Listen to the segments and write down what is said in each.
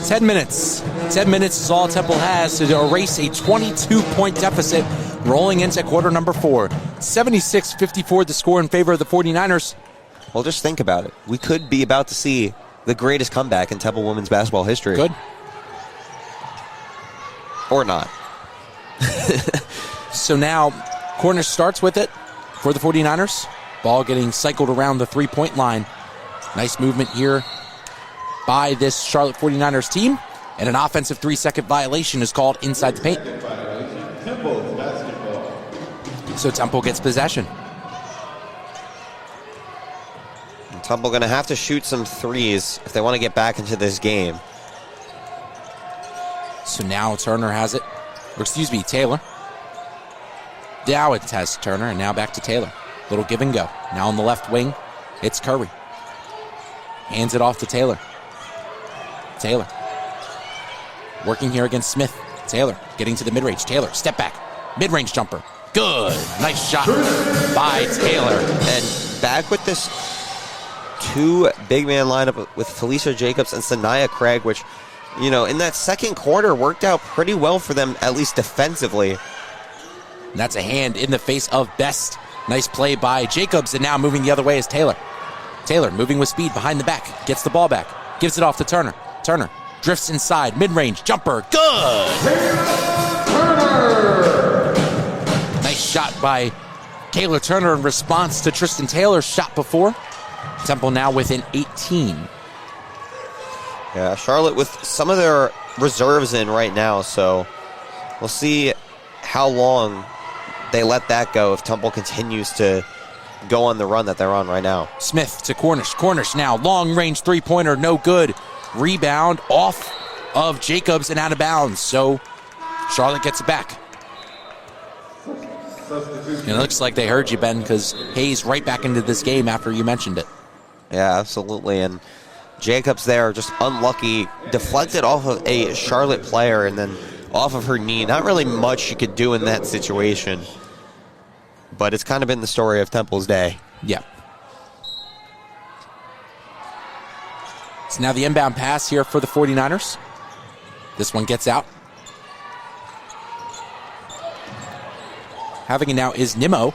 10 minutes. 10 minutes is all Temple has to erase a 22-point deficit rolling into quarter number 4. 76-54 the score in favor of the 49ers. Well, just think about it. We could be about to see the greatest comeback in Temple women's basketball history. Good. Or not. So now, Cornish starts with it for the 49ers. Ball getting cycled around the three-point line. Nice movement here by this Charlotte 49ers team. And an offensive 3-second violation is called inside the paint. So Temple gets possession. And Temple going to have to shoot some threes if they want to get back into this game. So now Turner has it. Or excuse me, Taylor. Now it has Turner, and now back to Taylor. Little give and go. Now on the left wing, it's Curry. Hands it off to Taylor. Taylor. Working here against Smith. Taylor getting to the mid-range. Taylor, step back. Mid-range jumper. Good. Nice shot by Taylor. And back with this two big man lineup with Felicia Jacobs and Sanaya Craig, which, you know, in that second quarter worked out pretty well for them, at least defensively. And that's a hand in the face of Best. Nice play by Jacobs, and now moving the other way is Taylor. Taylor moving with speed behind the back. Gets the ball back. Gives it off to Turner. Turner drifts inside. Mid-range jumper. Good! Turner! Nice shot by Kayla Turner in response to Tristan Taylor's shot before. Temple now within 18. Yeah, Charlotte with some of their reserves in right now, so we'll see how long they let that go if Temple continues to go on the run that they're on right now. Smith to Cornish. Cornish now, long-range three-pointer, no good. Rebound off of Jacobs and out of bounds, so Charlotte gets it back. And it looks like they heard you, Ben, because Hayes right back into this game after you mentioned it. Yeah, absolutely, and Jacobs there just unlucky, deflected off of a Charlotte player and then off of her knee. Not really much she could do in that situation, but it's kind of been the story of Temple's day. Yeah. So now the inbound pass here for the 49ers. This one gets out. Having it now is Nimmo.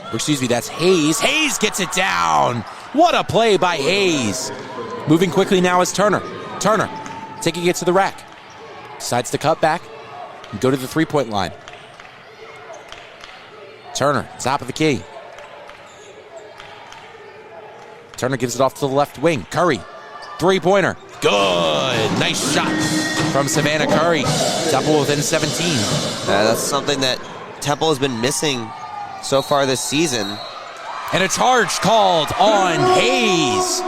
Or excuse me, that's Hayes. Hayes gets it down. What a play by Hayes. Moving quickly now is Turner. Turner taking it to the rack. Decides to cut back and go to the three-point line. Turner, top of the key. Turner gives it off to the left wing. Curry, three-pointer. Good. Nice shot from Savannah Curry. Temple within 17. That's something that Temple has been missing so far this season. And a charge called on Hayes.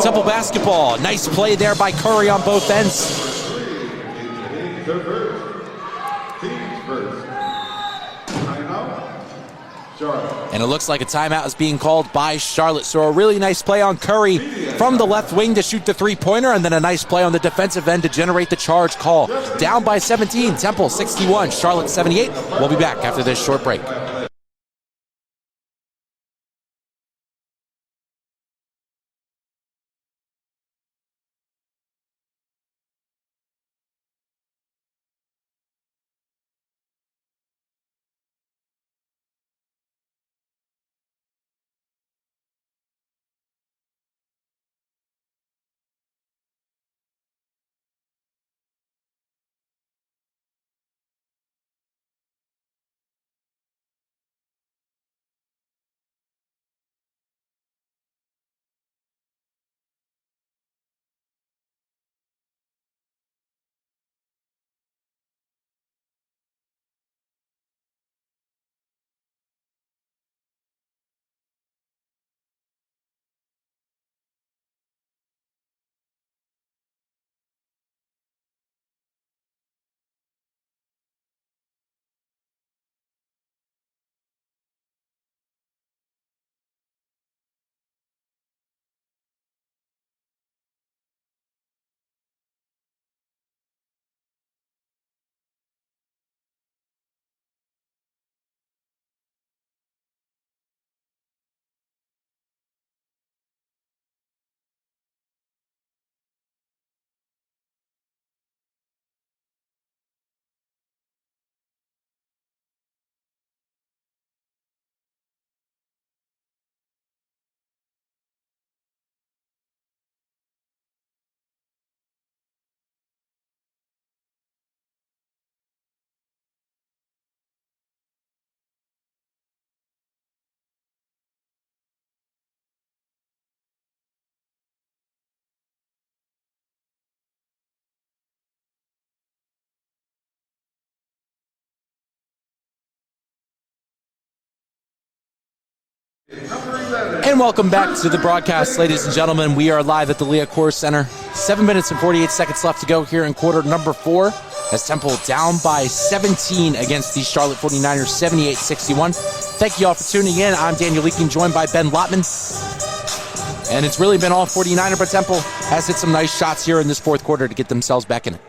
Temple basketball. Nice play there by Curry on both ends. And it looks like a timeout is being called by Charlotte. So a really nice play on Curry from the left wing to shoot the three-pointer, and then a nice play on the defensive end to generate the charge call. Down by 17, Temple 61, Charlotte 78. We'll be back after this short break. And welcome back to the broadcast, ladies and gentlemen. We are live at the Leah Core Center. 7 minutes and 48 seconds left to go here in quarter number 4. As Temple down by 17 against the Charlotte 49ers, 78-61. Thank you all for tuning in. I'm Daniel Leaking, joined by Ben Lotman. And it's really been all 49er, but Temple has hit some nice shots here in this fourth quarter to get themselves back in it.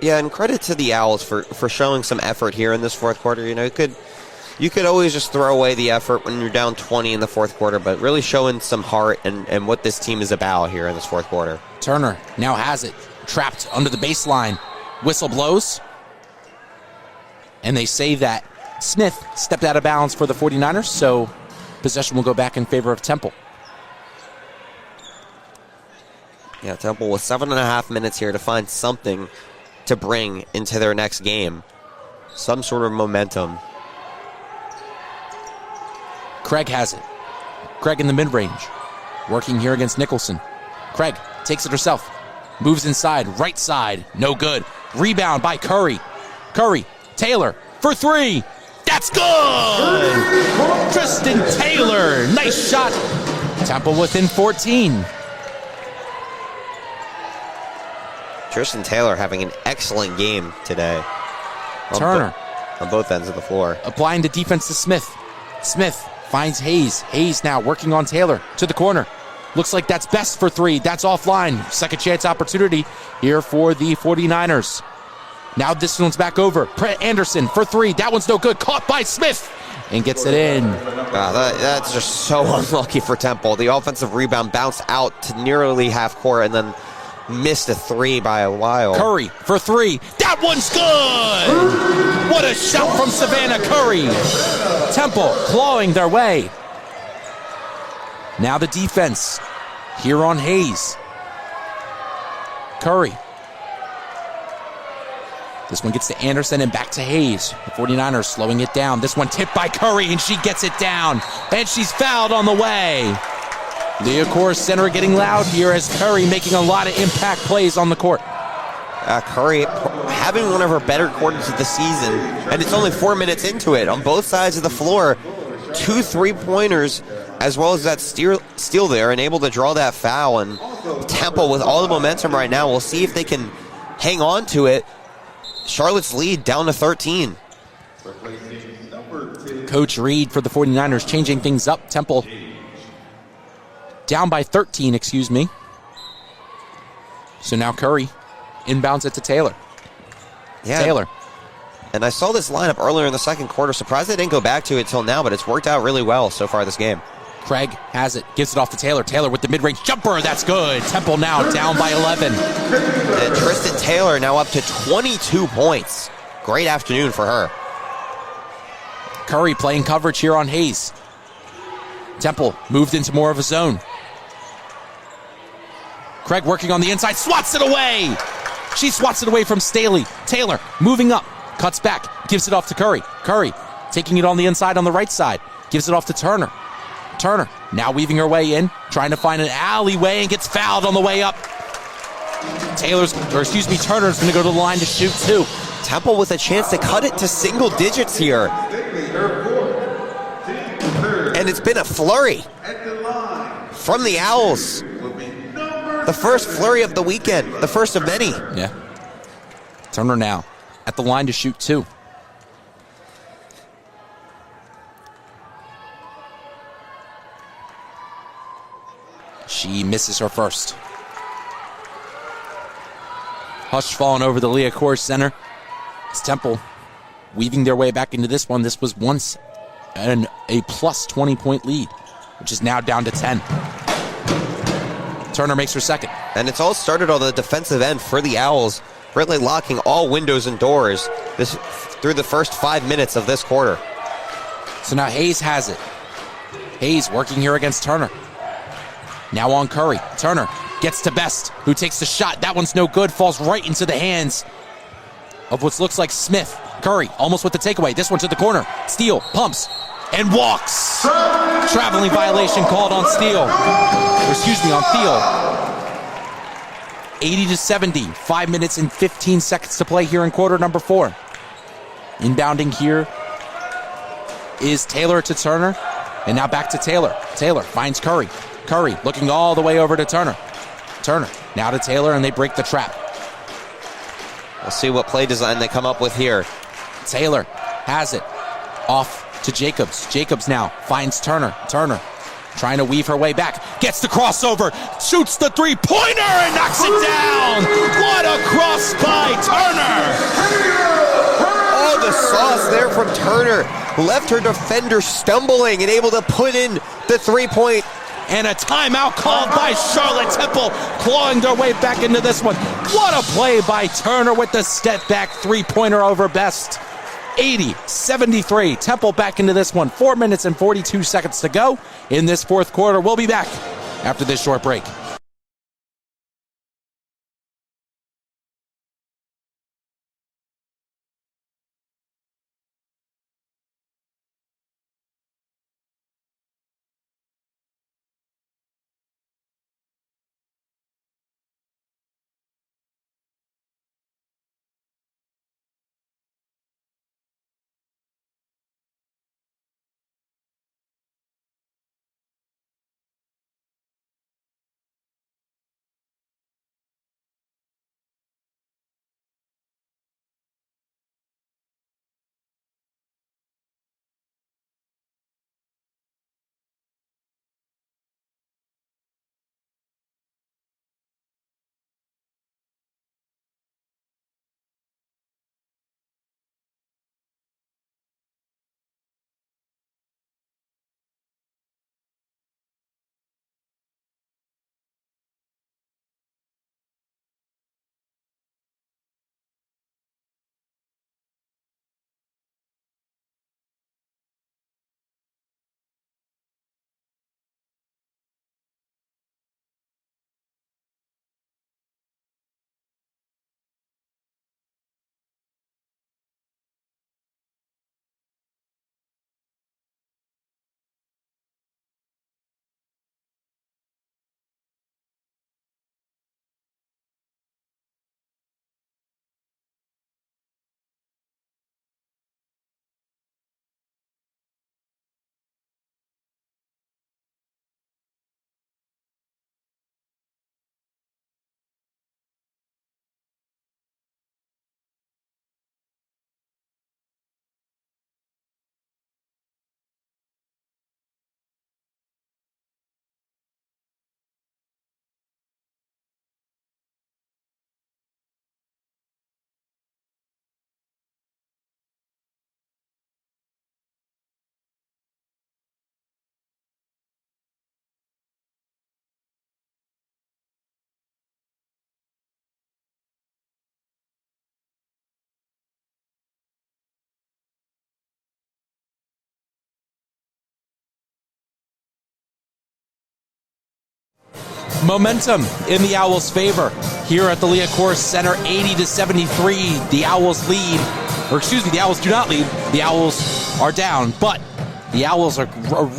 Yeah, and credit to the Owls for showing some effort here in this fourth quarter. You know, you could always just throw away the effort when you're down 20 in the fourth quarter, but really showing some heart and what this team is about here in this fourth quarter. Turner now has it, trapped under the baseline. Whistle blows, and they say that Smith stepped out of bounds for the 49ers, so possession will go back in favor of Temple. Yeah, Temple with 7.5 minutes here to find something to bring into their next game. Some sort of momentum. Craig has it. Craig in the mid-range, working here against Nicholson. Craig takes it herself, moves inside, right side, no good. Rebound by Curry. Curry, Taylor for three. That's good! Tristan Taylor, nice shot. Temple within 14. Tristan Taylor having an excellent game today. Turner. On both ends of the floor. Applying the defense to Smith. Smith finds Hayes. Hayes now working on Taylor to the corner. Looks like that's best for three. That's offline. Second chance opportunity here for the 49ers. Now this one's back over. Anderson for three. That one's no good. Caught by Smith and gets it in. That's just so unlucky for Temple. The offensive rebound bounced out to nearly half court and then missed a three by a while. Curry for three. That one's good! What a shot from Savannah Curry. Temple clawing their way. Now the defense here on Hayes. Curry. This one gets to Anderson and back to Hayes. The 49ers slowing it down. This one tipped by Curry and she gets it down. And she's fouled on the way. Leah Core Center getting loud here as Curry making a lot of impact plays on the court. Curry having one of her better quarters of the season, and it's only 4 minutes into it. On both sides of the floor, 2 3-pointers, as well as that steal there, and able to draw that foul. And Temple with all the momentum right now. We'll see if they can hang on to it. Charlotte's lead down to 13. Coach Reed for the 49ers changing things up. Temple down by 13, excuse me. So now Curry inbounds it to Taylor. Yeah. Taylor. And I saw this lineup earlier in the second quarter. Surprised they didn't go back to it till now, but it's worked out really well so far this game. Craig has it, gives it off to Taylor. Taylor with the mid-range jumper, that's good. Temple now down by 11. And Tristan Taylor now up to 22 points. Great afternoon for her. Curry playing coverage here on Hayes. Temple moved into more of a zone. Craig working on the inside, swats it away. She swats it away from Staley. Taylor moving up, cuts back, gives it off to Curry. Curry taking it on the inside on the right side, gives it off to Turner. Turner now weaving her way in, trying to find an alleyway and gets fouled on the way up. Turner's going to go to the line to shoot too. Temple with a chance to cut it to single digits here. And it's been a flurry from the Owls. The first flurry of the weekend, the first of many. Yeah. Turner now at the line to shoot two. She misses her first. Hush falling over the Leah Core Center. It's Temple weaving their way back into this one. This was once a plus 20-point lead, which is now down to 10. Turner makes her second. And it's all started on the defensive end for the Owls, really locking all windows and doors through the first 5 minutes of this quarter. So now Hayes has it. Hayes working here against Turner. Now on Curry. Turner gets to Best, who takes the shot. That one's no good. Falls right into the hands of what looks like Smith. Curry almost with the takeaway. This one to the corner. Steele pumps and walks. Traveling violation called on Steele. On Thiel. 80-70. 5 minutes and 15 seconds to play here in quarter number 4. Inbounding here is Taylor to Turner. And now back to Taylor. Taylor finds Curry. Curry looking all the way over to Turner. Turner now to Taylor, and they break the trap. We'll see what play design they come up with here. Taylor has it. Off to Jacobs. Jacobs now finds Turner. Turner trying to weave her way back. Gets the crossover. Shoots the three-pointer and knocks it down. What a cross by Turner. Oh, the sauce there from Turner. Left her defender stumbling and able to put in the three-point. And a timeout called by Charlotte. Temple clawing their way back into this one. What a play by Turner with the step-back three-pointer over Best. 80-73. Temple back into this one. 4 minutes and 42 seconds to go in this fourth quarter. We'll be back after this short break. Momentum in the Owls' favor here at the Liacouras Center, 80-73. The Owls lead, or excuse me, the Owls do not lead. The Owls are down, but the Owls are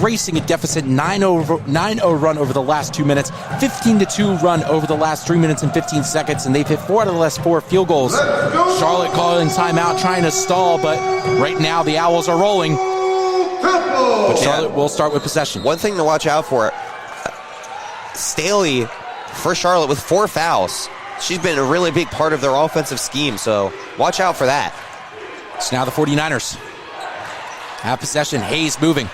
racing a deficit 9-0 run over the last 2 minutes, 15-2 run over the last 3 minutes and 15 seconds, and they've hit 4 out of the last 4 field goals. Charlotte calling timeout, trying to stall, but right now the Owls are rolling. But Charlotte will start with possession. One thing to watch out for, Staley for Charlotte with 4 fouls. She's been a really big part of their offensive scheme, so watch out for that. So now the 49ers have possession. Hayes moving.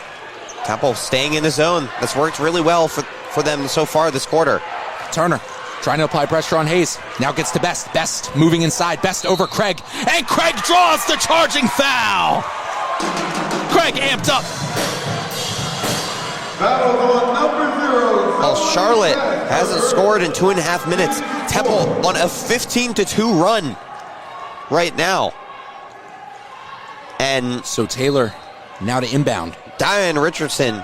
Temple staying in the zone. That's worked really well for them so far this quarter. Turner trying to apply pressure on Hayes. Now gets to Best. Best moving inside. Best over Craig. And Craig draws the charging foul. Craig amped up. Well, Charlotte hasn't scored in 2.5 minutes. Temple on a 15-2 run right now. And so Taylor now to inbound. Diane Richardson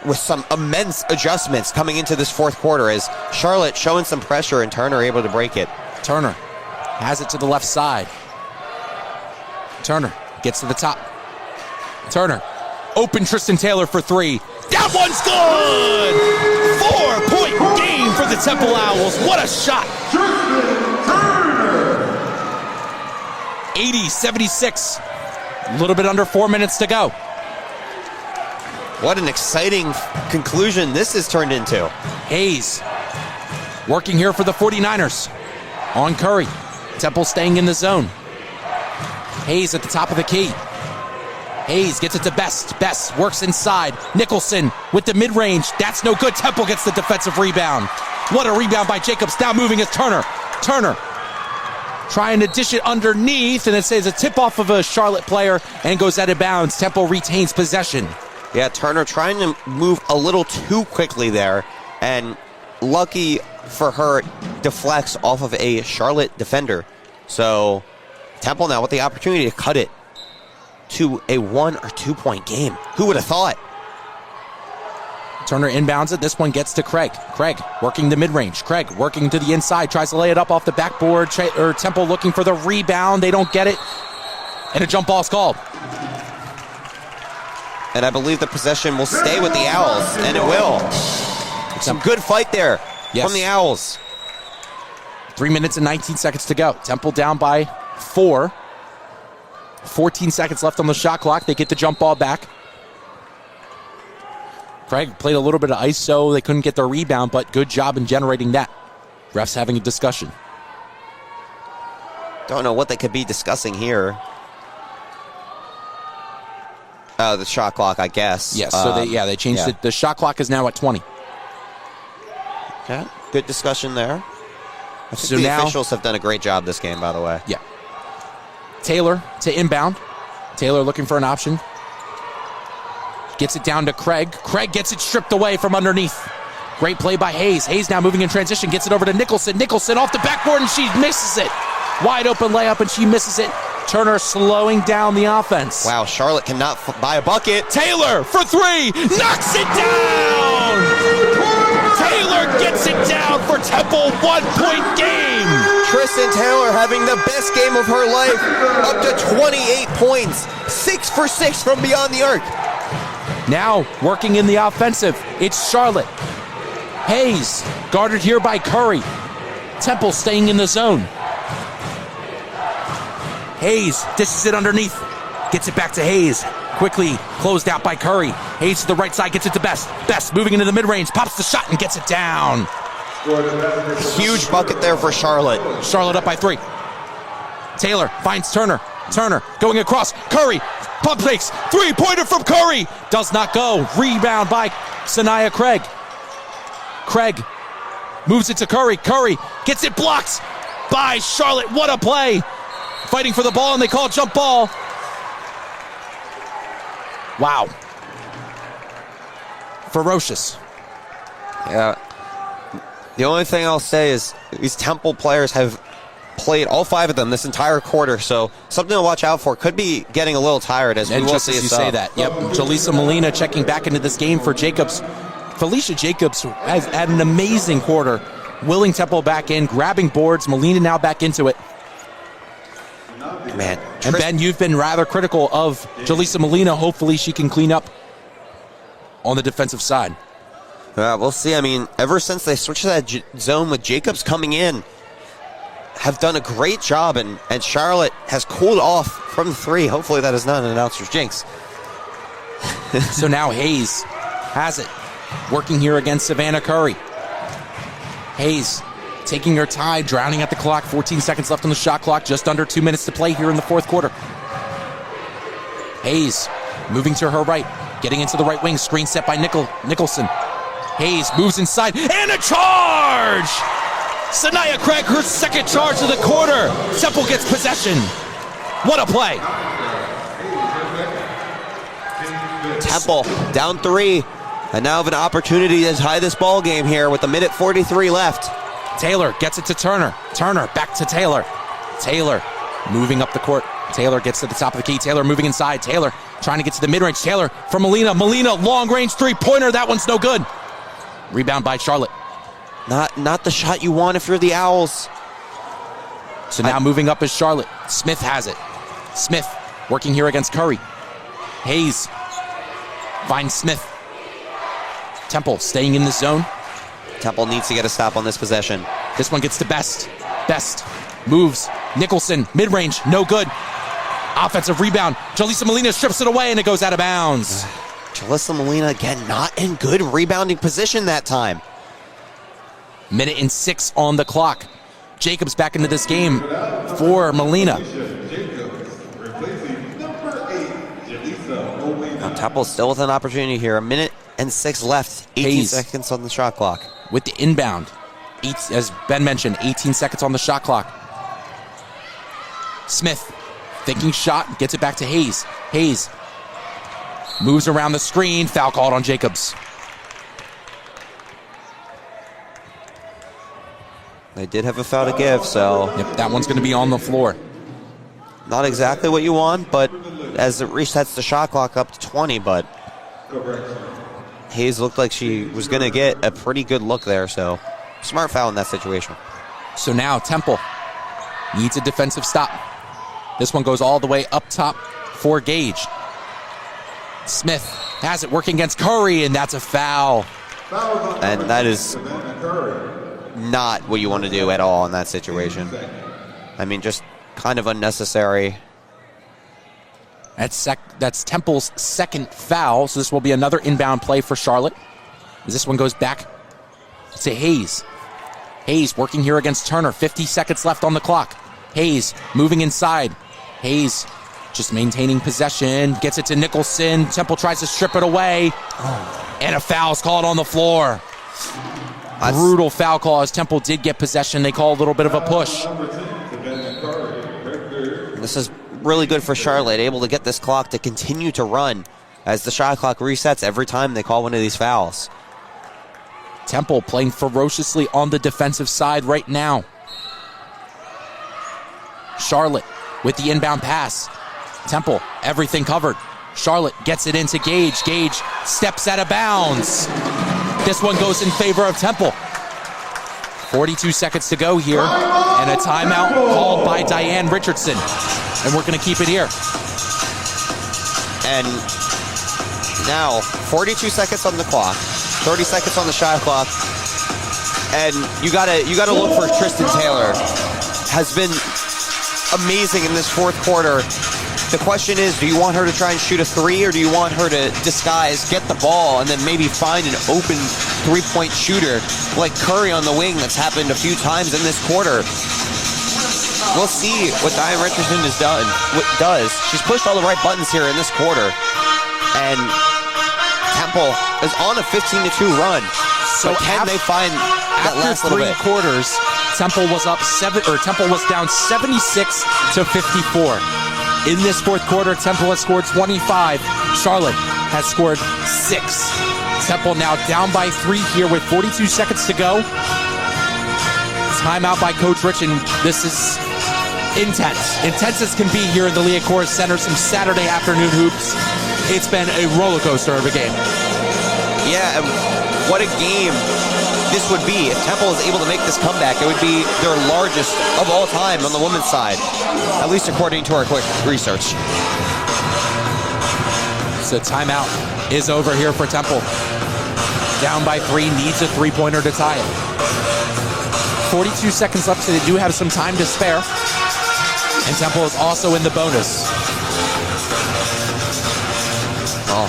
with some immense adjustments coming into this fourth quarter as Charlotte showing some pressure and Turner able to break it. Turner has it to the left side. Turner gets to the top. Turner, open Tristan Taylor for 3. That one's good! 4-point game for the Temple Owls. What a shot! 80-76. A little bit under 4 minutes to go. What an exciting conclusion this has turned into. Hayes working here for the 49ers. On Curry. Temple staying in the zone. Hayes at the top of the key. Hayes gets it to Best. Best works inside. Nicholson with the mid-range. That's no good. Temple gets the defensive rebound. What a rebound by Jacobs. Now moving is Turner. Turner trying to dish it underneath, and it says a tip-off of a Charlotte player and goes out of bounds. Temple retains possession. Yeah, Turner trying to move a little too quickly there, and lucky for her, deflects off of a Charlotte defender. So Temple now with the opportunity to cut it to a 1 or 2 point game. Who would have thought? Turner inbounds it. This one gets to Craig. Craig working the mid-range. Craig working to the inside. Tries to lay it up off the backboard. Temple looking for the rebound. They don't get it. And a jump ball's called. And I believe the possession will stay with the Owls. And it will. Some good fight there from the Owls. 3 minutes and 19 seconds to go. Temple down by 4. 14 seconds left on the shot clock. They get the jump ball back. Craig played a little bit of ISO. They couldn't get their rebound, but good job in generating that. Refs having a discussion. Don't know what they could be discussing here. Oh, the shot clock, I guess. Yes, so they changed it. The shot clock is now at 20. Okay, good discussion there. I think the officials have done a great job this game, by the way. Yeah. Taylor to inbound. Taylor looking for an option. Gets it down to Craig. Craig gets it stripped away from underneath. Great play by Hayes. Hayes now moving in transition. Gets it over to Nicholson. Nicholson off the backboard, and she misses it. Wide open layup, and she misses it. Turner slowing down the offense. Wow, Charlotte cannot buy a bucket. Taylor for 3. Knocks it down! Taylor gets it down for Temple. 1 point game. Tristan Taylor having the best game of her life. Up to 28 points. 6 for 6 from beyond the arc. Now working in the offensive, it's Charlotte. Hayes guarded here by Curry. Temple staying in the zone. Hayes dishes it underneath. Gets it back to Hayes. Quickly closed out by Curry. Hayes to the right side, gets it to Best. Best moving into the mid-range, pops the shot and gets it down. Huge bucket there for Charlotte. Charlotte up by 3. Taylor finds Turner. Turner going across. Curry. Pump fakes. 3-pointer from Curry. Does not go. Rebound by Sanaya Craig. Craig moves it to Curry. Curry gets it blocked by Charlotte. What a play. Fighting for the ball, and they call jump ball. Wow. Ferocious. Yeah. The only thing I'll say is these Temple players have played, all 5 of them, this entire quarter, so something to watch out for. Could be getting a little tired as we will see. You say that. Yep. Jaleesa Molina checking back into this game for Jacobs. Felicia Jacobs has had an amazing quarter, willing Temple back in, grabbing boards. Molina now back into it. Man, and Ben, you've been rather critical of Jaleesa Molina. Hopefully she can clean up on the defensive side. We'll see. I mean, ever since they switched to that zone with Jacobs coming in, have done a great job, and Charlotte has cooled off from the 3. Hopefully that is not an announcer's jinx. So now Hayes has it, working here against Savannah Curry. Hayes taking her time, drowning at the clock. 14 seconds left on the shot clock. Just under 2 minutes to play here in the 4th quarter. Hayes moving to her right, getting into the right wing. Screen set by Nicholson. Hayes moves inside, and a charge! Sanaya Craig, her 2nd charge of the quarter. Temple gets possession. What a play. Temple down 3, and now have an opportunity to tie this ball game here with 1:43 left. Taylor gets it to Turner. Turner back to Taylor. Taylor moving up the court. Taylor gets to the top of the key. Taylor moving inside. Taylor trying to get to the mid-range. Taylor from Molina. Molina, long-range 3-pointer. That one's no good. Rebound by Charlotte. Not the shot you want if you're the Owls. So now moving up is Charlotte. Smith has it. Smith working here against Curry. Hayes finds Smith. Temple staying in the zone. Temple needs to get a stop on this possession. This one gets to Best. Best moves. Nicholson, mid-range, no good. Offensive rebound. Jaleesa Molina strips it away, and it goes out of bounds. Jalissa Molina, again, not in good rebounding position that time. Minute and 6 on the clock. Jacobs back into this game for Molina. Now Temple's still with an opportunity here. A minute and 6 left. 18 Hayes seconds on the shot clock. with the inbound. As Ben mentioned, 18 seconds on the shot clock. Smith thinking shot, gets it back to Hayes. Hayes moves around the screen. Foul called on Jacobs. They did have a foul to give, so Yep, that one's going to be on the floor. not exactly what you want, but as it resets the shot clock up to 20, but Hayes looked like she was going to get a pretty good look there, so smart foul in that situation. So now Temple needs a defensive stop. This one goes all the way up top for Gage. Smith has it working against Curry, and that's a foul. And that is not what you want to do at all in that situation. I mean, just kind of unnecessary. That's Temple's second foul, so this will be another inbound play for Charlotte. As this one goes back to Hayes. Hayes working here against Turner. 50 seconds left on the clock. Hayes moving inside. Hayes just maintaining possession. Gets it to Nicholson. Temple tries to strip it away. And a foul's called on the floor. Brutal foul call as Temple did get possession. They call a little bit of a push. This is really good for Charlotte, able to get this clock to continue to run as the shot clock resets every time they call one of these fouls. Temple playing ferociously on the defensive side right now. Charlotte with the inbound pass. Temple, everything covered. Charlotte gets it into Gage. Gage steps out of bounds. This one goes in favor of Temple. 42 seconds to go here, and a timeout called by Diane Richardson. And we're going to keep it here. And now, 42 seconds on the clock, 30 seconds on the shot clock, and you gotta look for Tristan Taylor. Has been amazing in this fourth quarter. The question is, do you want her to try and shoot a three, or do you want her to disguise, get the ball, and then maybe find an open three-point shooter like Curry on the wing that's happened a few times in this quarter? We'll see what Diane Richardson does. She's pushed all the right buttons here in this quarter. And Temple is on a 15-2 run. So can they find that last little bit? After 3 quarters, Temple was down 76 to 54. In this fourth quarter, Temple has scored 25. Charlotte has scored 6. Temple now down by 3 here with 42 seconds to go. Timeout by Coach Rich, and this is intense. Intense as can be here in the Liacouras Center. Some Saturday afternoon hoops. It's been a roller coaster of a game. Yeah, and what a game this would be. If Temple is able to make this comeback, it would be their largest of all time on the women's side, at least according to our quick research. So timeout is over here for Temple. Down by 3, needs a three-pointer to tie it. 42 seconds left, so they do have some time to spare. And Temple is also in the bonus. Oh,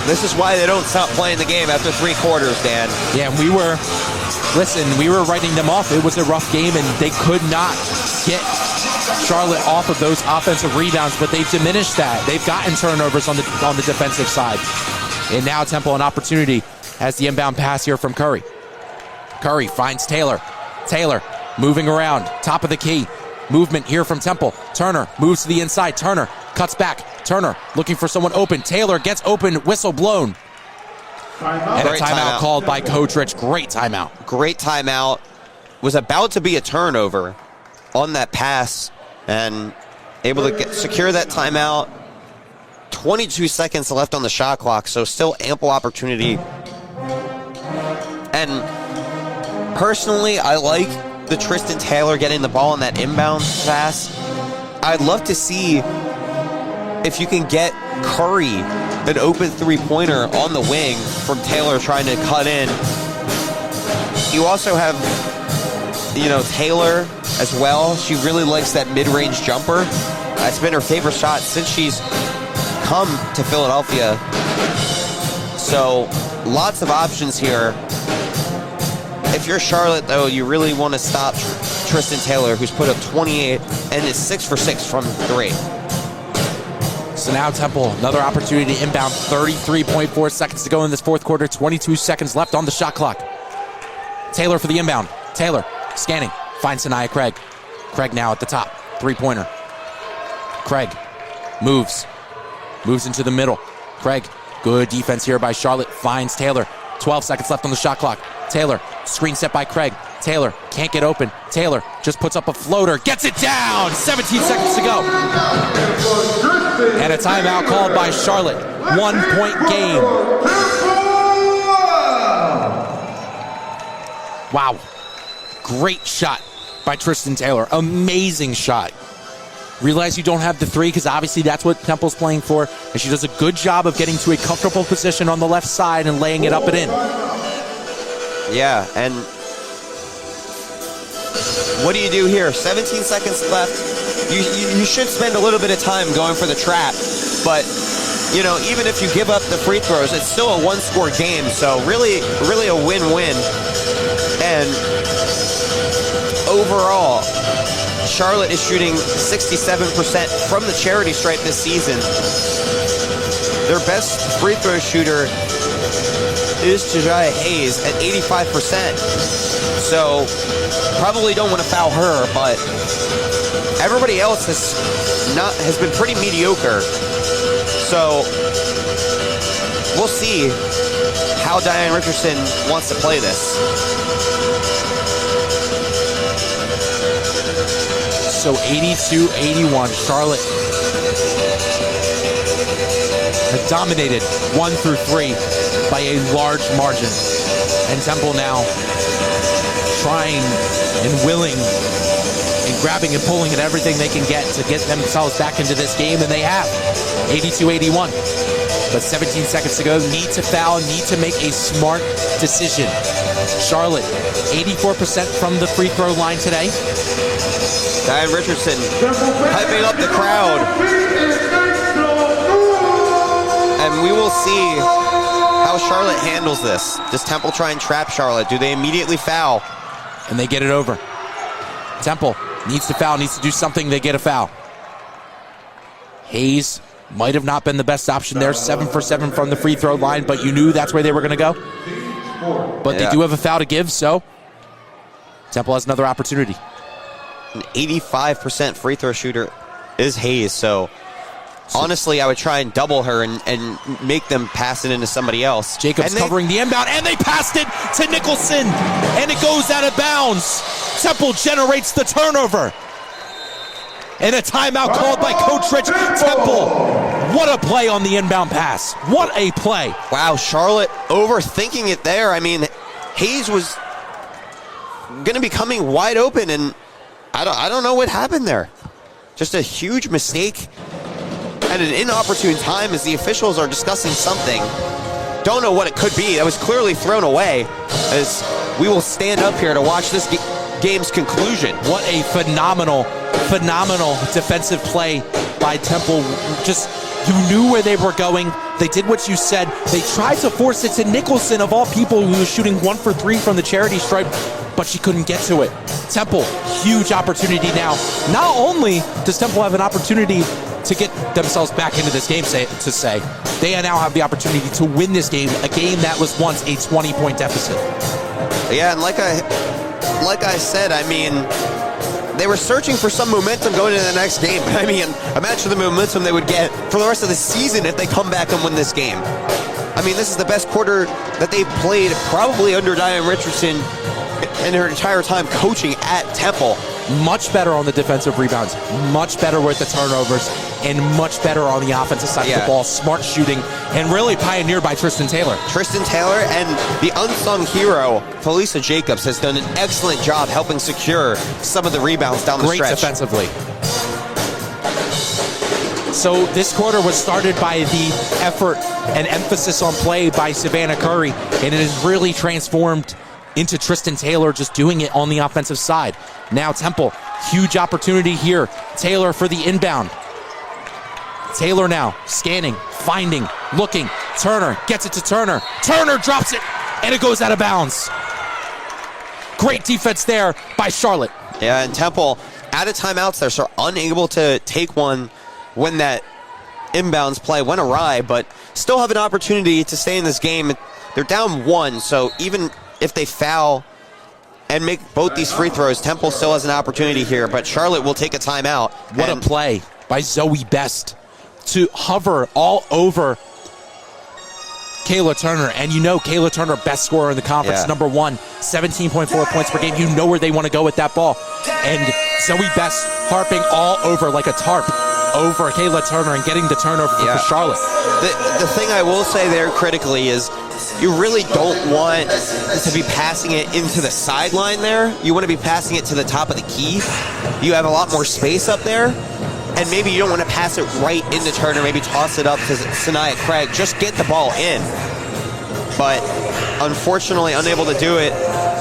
this is why they don't stop playing the game after 3 quarters, Dan. Yeah, we were writing them off. It was a rough game, and they could not get Charlotte off of those offensive rebounds, but they've diminished that. They've gotten turnovers on the defensive side. And now Temple an opportunity has the inbound pass here from Curry. Curry finds Taylor. Taylor moving around, top of the key. Movement here from Temple. Turner moves to the inside. Turner cuts back. Turner looking for someone open. Taylor gets open. Whistle blown. And a timeout called by Coach Rich. Great timeout. Great timeout. Was about to be a turnover on that pass and able to secure that timeout. 22 seconds left on the shot clock, so still ample opportunity. And personally, I like the Tristan Taylor getting the ball in that inbound pass. I'd love to see if you can get Curry an open three-pointer on the wing from Taylor trying to cut in. You also have, Taylor as well. She really likes that mid-range jumper. That's been her favorite shot since she's come to Philadelphia. So lots of options here. If you're Charlotte, though, you really want to stop Tristan Taylor, who's put up 28 and is 6 for 6 from 3. So now Temple, another opportunity to inbound. 33.4 seconds to go in this fourth quarter. 22 seconds left on the shot clock. Taylor for the inbound. Taylor scanning. Finds Sanaya Craig. Craig now at the top. Three-pointer. Craig moves. Moves into the middle. Craig, good defense here by Charlotte. Finds Taylor. 12 seconds left on the shot clock. Taylor, screen set by Craig. Taylor can't get open. Taylor just puts up a floater. Gets it down. 17 seconds to go. And a timeout called by Charlotte. 1-point game. Wow. Great shot by Tristan Taylor. Amazing shot. Realize you don't have the three because obviously that's what Temple's playing for. And she does a good job of getting to a comfortable position on the left side and laying it up and in. Yeah, and what do you do here? 17 seconds left. You should spend a little bit of time going for the trap. But, you know, even if you give up the free throws, it's still a one-score game. So really a win-win. And overall, Charlotte is shooting 67% from the charity stripe this season. Their best free throw shooter is Tajaya Hayes at 85%. So probably don't want to foul her, but everybody else has been pretty mediocre. So we'll see how Diane Richardson wants to play this. So 82-81, Charlotte has dominated 1 through 3 by a large margin. And Temple now trying and willing and grabbing and pulling at everything they can get to get themselves back into this game, and they have. 82-81. But 17 seconds to go. Need to foul, need to make a smart decision. Charlotte, 84% from the free throw line today. Diane Richardson hyping up the crowd. And we will see how Charlotte handles this. Does Temple try and trap Charlotte? Do they immediately foul? And they get it over. Temple needs to foul, needs to do something. They get a foul. Hayes might have not been the best option there. 7 for 7 from the free throw line, but you knew that's where they were going to go. But they do have a foul to give, so Temple has another opportunity. An 85% free throw shooter is Hayes, so honestly, I would try and double her and make them pass it into somebody else. Jacobs covering the inbound, and they passed it to Nicholson, and it goes out of bounds. Temple generates the turnover. And a timeout called by Coach Rich. Temple, what a play on the inbound pass. What a play. Wow, Charlotte overthinking it there. I mean, Hayes was going to be coming wide open, and I don't know what happened there. Just a huge mistake at an inopportune time as the officials are discussing something. Don't know what it could be. That was clearly thrown away, as we will stand up here to watch this game's conclusion. What a phenomenal defensive play by Temple. Just, you knew where they were going. They did what you said. They tried to force it to Nicholson, of all people, who was shooting 1 for 3 from the charity stripe, but she couldn't get to it. Temple, huge opportunity now. Not only does Temple have an opportunity to get themselves back into this game, they now have the opportunity to win this game, a game that was once a 20-point deficit. Yeah, and like I said, I mean, they were searching for some momentum going into the next game. I mean, imagine the momentum they would get for the rest of the season if they come back and win this game. I mean, this is the best quarter that they've played probably under Diane Richardson in her entire time coaching at Temple. Much better on the defensive rebounds, much better with the turnovers, and much better on the offensive side of the ball. Smart shooting, and really pioneered by Tristan Taylor. Tristan Taylor and the unsung hero, Felicia Jacobs, has done an excellent job helping secure some of the rebounds down the stretch. Great defensively. So this quarter was started by the effort and emphasis on play by Savannah Curry, and it has really transformed into Tristan Taylor just doing it on the offensive side. Now Temple, huge opportunity here. Taylor for the inbound. Taylor now scanning, finding, looking. Turner gets it to Turner. Turner drops it, and it goes out of bounds. Great defense there by Charlotte. Yeah, and Temple out of timeouts there, so unable to take one when that inbounds play went awry, but still have an opportunity to stay in this game. They're down 1, so even if they foul and make both these free throws, Temple still has an opportunity here, but Charlotte will take a timeout. What a play by Zoe Best to hover all over Kayla Turner. And you know Kayla Turner, best scorer in the conference, number 1, 17.4 points per game. You know where they want to go with that ball. And Zoe Best harping all over like a tarp over Kayla Turner and getting the turnover for Charlotte. The thing I will say there critically is you really don't want to be passing it into the sideline there. You want to be passing it to the top of the key. You have a lot more space up there. And maybe you don't want to pass it right into Turner, maybe toss it up to Sanaya Craig. Just get the ball in. But unfortunately, unable to do it.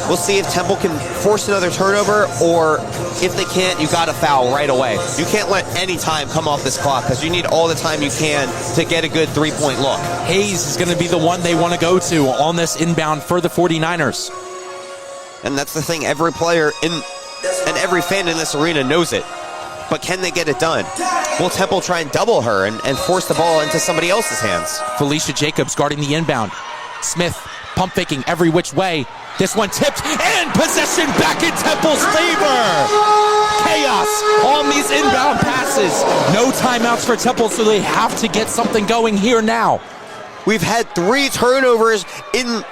We'll see if Temple can force another turnover, or if they can't, you got to foul right away. You can't let any time come off this clock because you need all the time you can to get a good three-point look. Hayes is going to be the one they want to go to on this inbound for the 49ers. And that's the thing, every player and every fan in this arena knows it. But can they get it done? Will Temple try and double her and force the ball into somebody else's hands? Felicia Jacobs guarding the inbound. Smith pump faking every which way. This one tipped, and possession back in Temple's favor. Chaos on these inbound passes. No timeouts for Temple, so they have to get something going here now. We've had 3 turnovers in,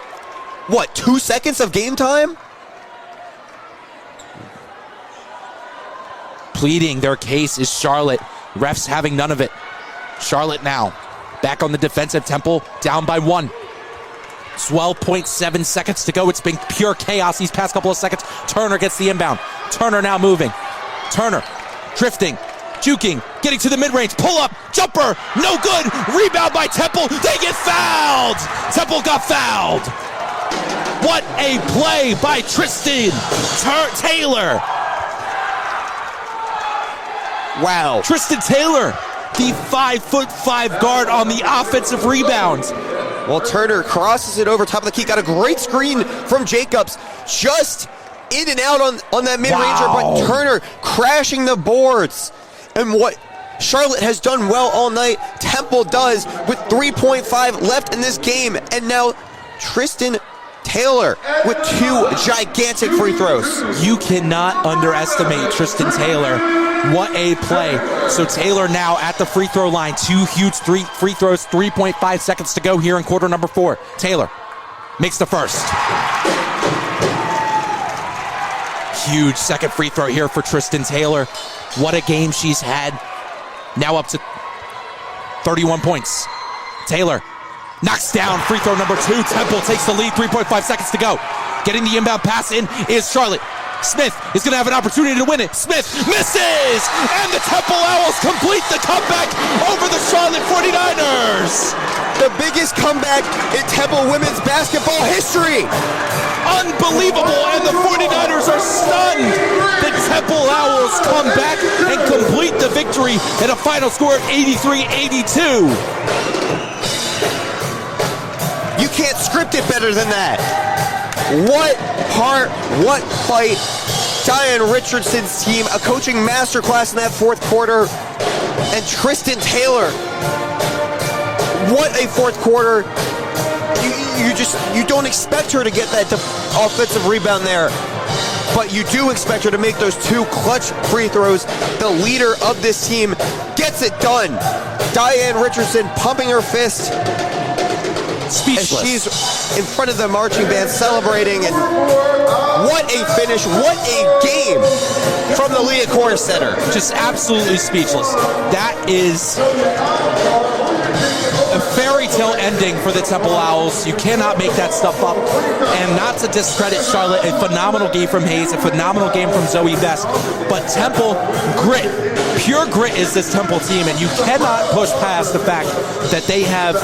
2 seconds of game time? Pleading their case is Charlotte. Refs having none of it. Charlotte now back on the defensive. Temple down by 1. 12.7 seconds to go. It's been pure chaos these past couple of seconds. Turner gets the inbound. Turner now moving. Turner drifting, juking, getting to the mid-range. Pull up, jumper, no good. Rebound by Temple. They get fouled. Temple got fouled. What a play by Tristan Taylor. Wow. Tristan Taylor, the 5'5" guard on the offensive rebound. Well, Turner crosses it over top of the key. Got a great screen from Jacobs. Just in and out on that mid-ranger, but Turner crashing the boards. And what Charlotte has done well all night, Temple does with 3.5 left in this game. And now Tristan Taylor with 2 gigantic free throws. You cannot underestimate Tristan Taylor. What a play. So Taylor now at the free throw line. 2 huge free throws, 3.5 seconds to go here in quarter number 4. Taylor makes the first. Huge second free throw here for Tristan Taylor. What a game she's had. Now up to 31 points. Taylor knocks down free throw number 2. Temple takes the lead, 3.5 seconds to go. Getting the inbound pass in is Charlotte. Smith is going to have an opportunity to win it. Smith misses! And the Temple Owls complete the comeback over the Charlotte 49ers! The biggest comeback in Temple women's basketball history! Unbelievable, and the 49ers are stunned! The Temple Owls come back and complete the victory at a final score of 83-82. You can't script it better than that. What heart, what fight. Diane Richardson's team, a coaching masterclass in that 4th quarter. And Tristan Taylor, what a 4th quarter. You don't expect her to get that offensive rebound there. But you do expect her to make those 2 clutch free throws. The leader of this team gets it done. Diane Richardson pumping her fist. Speechless. As she's in front of the marching band celebrating, and what a finish, what a game from the Liacouras Center. Just absolutely speechless. That is a fairy tale ending for the Temple Owls. You cannot make that stuff up. And not to discredit Charlotte, a phenomenal game from Hayes, a phenomenal game from Zoe Best. But Temple, grit. Pure grit is this Temple team, and you cannot push past the fact that they have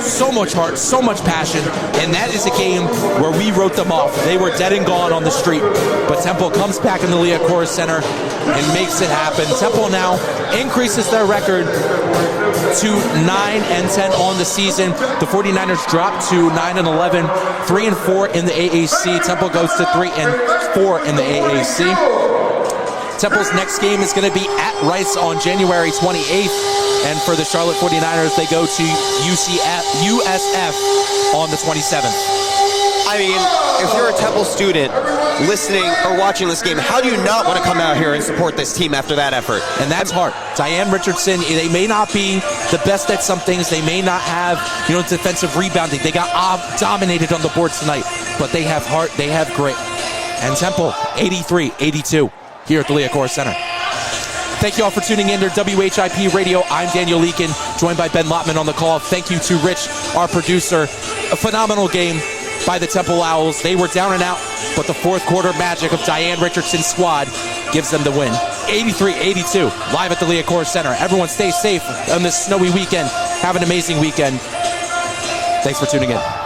so much heart, so much passion, and that is a game where we wrote them off. They were dead and gone on the street, but Temple comes back in the Leah Corr Center and makes it happen. Temple now increases their record to 9-10 on the season. The 49ers drop to 9-11, 3-4 in the AAC. Temple goes to 3-4 in the AAC. Temple's next game is going to be at Rice on January 28th. And for the Charlotte 49ers, they go to USF on the 27th. I mean, if you're a Temple student listening or watching this game, how do you not want to come out here and support this team after that effort? And that's hard. Diane Richardson, they may not be the best at some things. They may not have, defensive rebounding. They got dominated on the board tonight. But they have heart. They have grit. And Temple, 83-82 here at the Leah Corr Center. Thank you all for tuning in to WHIP Radio. I'm Daniel Leakin, joined by Ben Lotman on the call. Thank you to Rich, our producer. A phenomenal game by the Temple Owls. They were down and out, but the fourth quarter magic of Diane Richardson's squad gives them the win. 83-82, live at the Leah Corr Center. Everyone stay safe on this snowy weekend. Have an amazing weekend. Thanks for tuning in.